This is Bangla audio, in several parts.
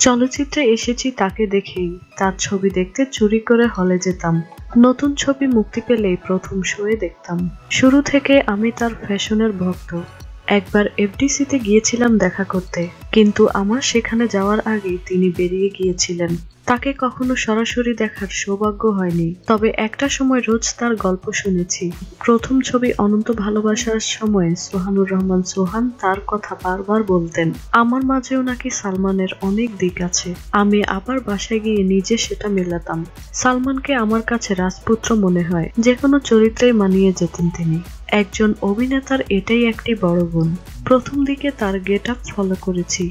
চলচ্চিত্রে এসেছি তাকে দেখেই, তার ছবি দেখতে চুরি করে হলে যেতাম। নতুন ছবি মুক্তি পেলেই প্রথম শোয়ে দেখতাম। শুরু থেকে আমি তার ফ্যাশনের ভক্ত। একবার এফডিসিতে গিয়েছিলাম দেখা করতে, কিন্তু আমার সেখানে যাওয়ার আগেই তিনি বেরিয়ে গিয়েছিলেন। তাকে কখনো সরাসরি দেখার সৌভাগ্য হয়নি, তবে একটা সময় রোজ তার গল্প শুনেছি। প্রথম ছবি অনন্ত ভালোবাসার সময় সোহানুর রহমান সোহান তার কথা বারবার বলতেন। আমার মাঝেও নাকি সালমানের অনেক দিক আছে। আমি আবার বাসায় গিয়ে নিজে সেটা মেলাতাম। সালমানকে আমার কাছে রাজপুত্র মনে হয়, যে কোনো চরিত্রেই মানিয়ে যেতেন তিনি। একজন অভিনেতার এটাই একটি বড় গুণ। প্রথম দিকে তার গেট আপ ফলো করেছি,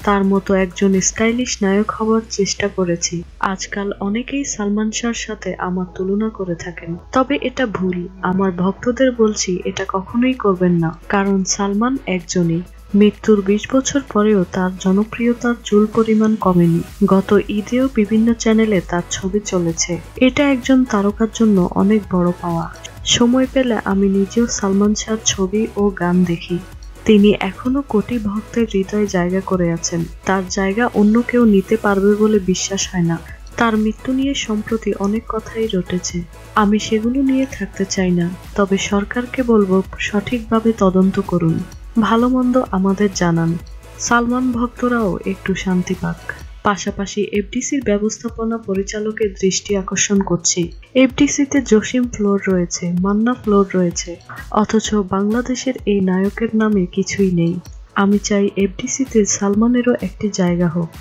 তার মতো একজন স্টাইলিশ নায়ক হওয়ার চেষ্টা করেছি। আজকাল অনেকেই সালমান শাহর সাথে আমার তুলনা করে থাকেন, তবে এটা ভুল। আমার ভক্তদের বলছি, এটা কখনোই করবেন না, কারণ সালমান একজনই। মৃত্যুর 20 বছর পরেও তার জনপ্রিয়তার চুল পরিমাণ কমেনি। গত ঈদেও বিভিন্ন চ্যানেলে তার ছবি চলেছে। এটা একজন তারকার জন্য অনেক বড় পাওয়া। সময় পেলে আমি নিজেও সালমান শাহর ছবি ও গান দেখি। তিনি এখনো কোটি ভক্তের হৃদয়ে জায়গা করে আছেন। তার জায়গা অন্য কেউ নিতে পারবে বলে বিশ্বাস হয় না। তার মৃত্যু নিয়ে সম্প্রতি অনেক কথাই রটেছে। আমি সেগুলো নিয়ে থাকতে চাই না, তবে সরকারকে বলবো সঠিকভাবে তদন্ত করুন, ভালো মন্দ আমাদের জানান। সালমান ভক্তরাও একটু শান্তি পাক। পাশাপাশি এফডিসির ব্যবস্থাপনা পরিচালকের দৃষ্টি আকর্ষণ করছি। এফডিসিতে জসিম ফ্লোর রয়েছে, মান্না ফ্লোর রয়েছে, অথচ বাংলাদেশের এই নায়কের নামে কিছুই নেই। আমি চাই এফডিসিতে সালমানেরও একটি জায়গা হোক।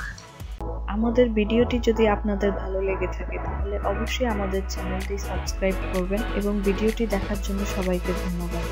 আমাদের ভিডিওটি যদি আপনাদের ভালো লেগে থাকে তাহলে অবশ্যই আমাদের চ্যানেলটি সাবস্ক্রাইব করবেন এবং ভিডিওটি দেখার জন্য সবাইকে ধন্যবাদ।